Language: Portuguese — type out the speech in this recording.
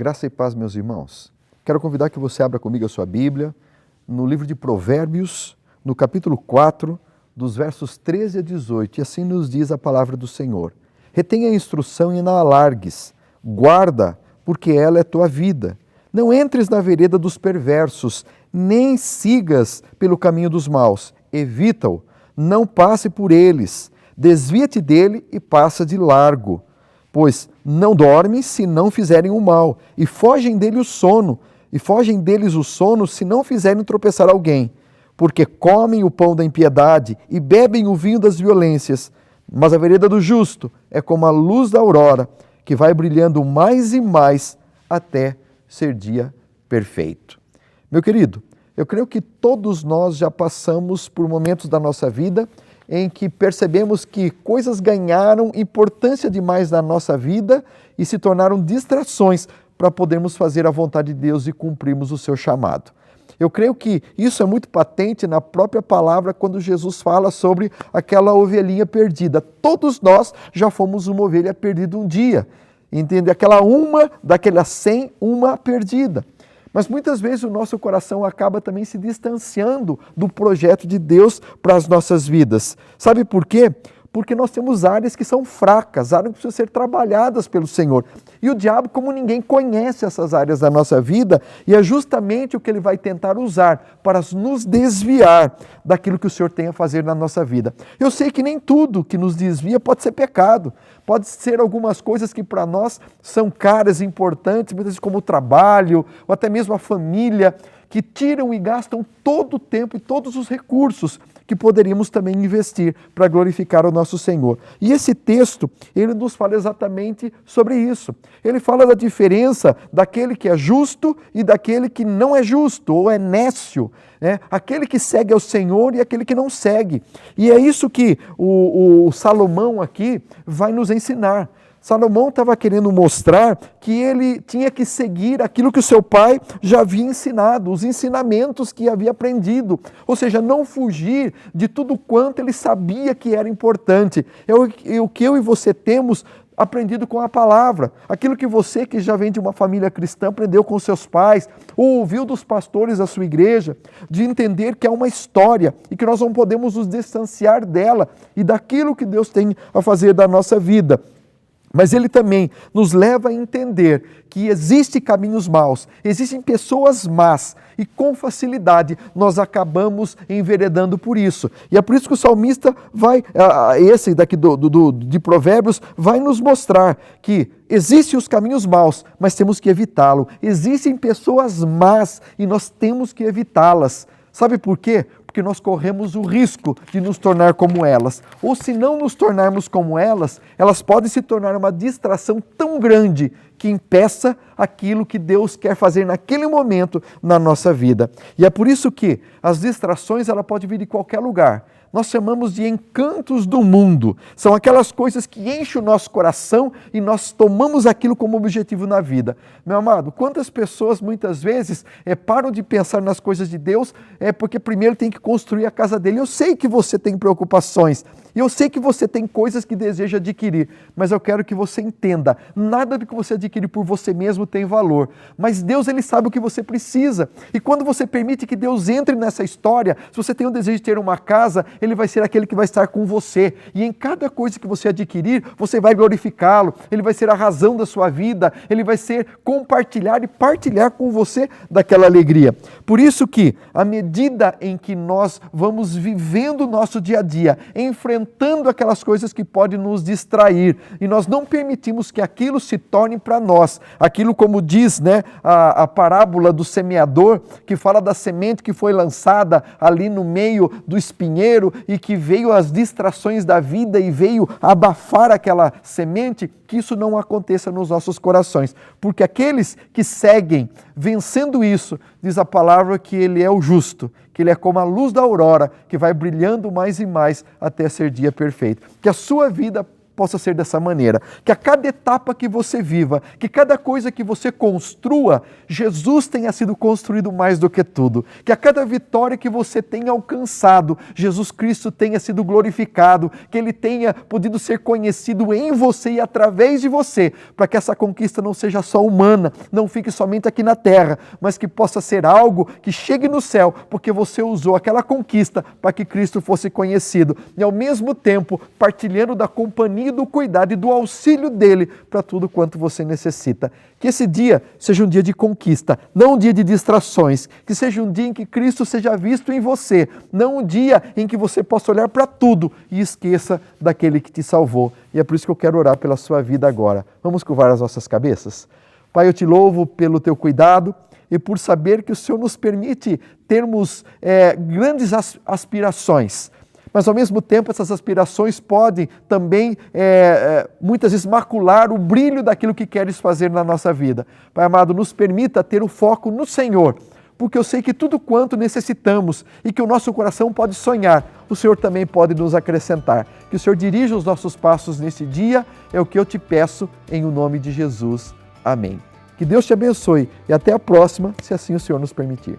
Graça e paz, meus irmãos. Quero convidar que você abra comigo a sua Bíblia, no livro de Provérbios, no capítulo 4, dos versos 13 a 18, e assim nos diz a palavra do Senhor. Retenha a instrução e não a alargues, guarda, porque ela é tua vida. Não entres na vereda dos perversos, nem sigas pelo caminho dos maus. Evita-o, não passe por eles. Desvia-te dele e passa de largo. Pois não dormem se não fizerem o mal, e fogem deles o sono se não fizerem tropeçar alguém. Porque comem o pão da impiedade e bebem o vinho das violências. Mas a vereda do justo é como a luz da aurora, que vai brilhando mais e mais até ser dia perfeito. Meu querido, eu creio que todos nós já passamos por momentos da nossa vida em que percebemos que coisas ganharam importância demais na nossa vida e se tornaram distrações para podermos fazer a vontade de Deus e cumprirmos o seu chamado. Eu creio que isso é muito patente na própria palavra quando Jesus fala sobre aquela ovelhinha perdida. Todos nós já fomos uma ovelha perdida um dia, entende? Daquelas 100, uma perdida. Mas muitas vezes o nosso coração acaba também se distanciando do projeto de Deus para as nossas vidas. Sabe por quê? Porque nós temos áreas que são fracas, áreas que precisam ser trabalhadas pelo Senhor. E o diabo, como ninguém, conhece essas áreas da nossa vida, e é justamente o que ele vai tentar usar para nos desviar daquilo que o Senhor tem a fazer na nossa vida. Eu sei que nem tudo que nos desvia pode ser pecado. Pode ser algumas coisas que para nós são caras e importantes, muitas vezes como o trabalho, ou até mesmo a família, que tiram e gastam todo o tempo e todos os recursos que poderíamos também investir para glorificar o nosso Senhor. E esse texto, ele nos fala exatamente sobre isso. Ele fala da diferença daquele que é justo e daquele que não é justo, ou é nécio, né? Aquele que segue ao Senhor e aquele que não segue. E é isso que o Salomão aqui vai nos ensinar. Salomão estava querendo mostrar que ele tinha que seguir aquilo que o seu pai já havia ensinado, os ensinamentos que havia aprendido. Ou seja, não fugir de tudo quanto ele sabia que era importante. É o que eu e você temos aprendido com a palavra. Aquilo que você, que já vem de uma família cristã, aprendeu com seus pais, ou ouviu dos pastores da sua igreja, de entender que é uma história e que nós não podemos nos distanciar dela e daquilo que Deus tem a fazer da nossa vida. Mas ele também nos leva a entender que existem caminhos maus, existem pessoas más e com facilidade nós acabamos enveredando por isso. E é por isso que o salmista esse daqui de Provérbios, vai nos mostrar que existem os caminhos maus, mas temos que evitá-lo. Existem pessoas más e nós temos que evitá-las. Sabe por quê? Porque nós corremos o risco de nos tornar como elas. Ou se não nos tornarmos como elas podem se tornar uma distração tão grande que impeça aquilo que Deus quer fazer naquele momento na nossa vida. E é por isso que as distrações ela pode vir de qualquer lugar. Nós chamamos de encantos do mundo. São aquelas coisas que enchem o nosso coração e nós tomamos aquilo como objetivo na vida. Meu amado, quantas pessoas muitas vezes param de pensar nas coisas de Deus porque primeiro tem que construir a casa dele. Eu sei que você tem preocupações, eu sei que você tem coisas que deseja adquirir, mas eu quero que você entenda, nada do que você adquire por você mesmo tem valor. Mas Deus, ele sabe o que você precisa. E quando você permite que Deus entre nessa história, se você tem o desejo de ter uma casa, ele vai ser aquele que vai estar com você. E em cada coisa que você adquirir, você vai glorificá-lo. Ele vai ser a razão da sua vida. Ele vai ser compartilhar e partilhar com você daquela alegria. Por isso que, à medida em que nós vamos vivendo o nosso dia a dia, enfrentando aquelas coisas que podem nos distrair, e nós não permitimos que aquilo se torne para nós, aquilo como diz, né, a parábola do semeador, que fala da semente que foi lançada ali no meio do espinheiro, e que veio as distrações da vida e veio abafar aquela semente, que isso não aconteça nos nossos corações. Porque aqueles que seguem, vencendo isso, diz a palavra que ele é o justo, que ele é como a luz da aurora, que vai brilhando mais e mais até ser dia perfeito. Que a sua vida possa ser dessa maneira. Que a cada etapa que você viva, que cada coisa que você construa, Jesus tenha sido construído mais do que tudo. Que a cada vitória que você tenha alcançado, Jesus Cristo tenha sido glorificado, que Ele tenha podido ser conhecido em você e através de você, para que essa conquista não seja só humana, não fique somente aqui na terra, mas que possa ser algo que chegue no céu, porque você usou aquela conquista para que Cristo fosse conhecido. E ao mesmo tempo, partilhando da companhia, do cuidado e do auxílio dele para tudo quanto você necessita. Que esse dia seja um dia de conquista, não um dia de distrações. Que seja um dia em que Cristo seja visto em você, não um dia em que você possa olhar para tudo e esqueça daquele que te salvou. E é por isso que eu quero orar pela sua vida agora. Vamos curvar as nossas cabeças? Pai, eu te louvo pelo teu cuidado e por saber que o Senhor nos permite termos grandes aspirações. Mas, ao mesmo tempo, essas aspirações podem também, muitas vezes, macular o brilho daquilo que queres fazer na nossa vida. Pai amado, nos permita ter o foco no Senhor, porque eu sei que tudo quanto necessitamos e que o nosso coração pode sonhar, o Senhor também pode nos acrescentar. Que o Senhor dirija os nossos passos nesse dia, é o que eu te peço, em o nome de Jesus. Amém. Que Deus te abençoe e até a próxima, se assim o Senhor nos permitir.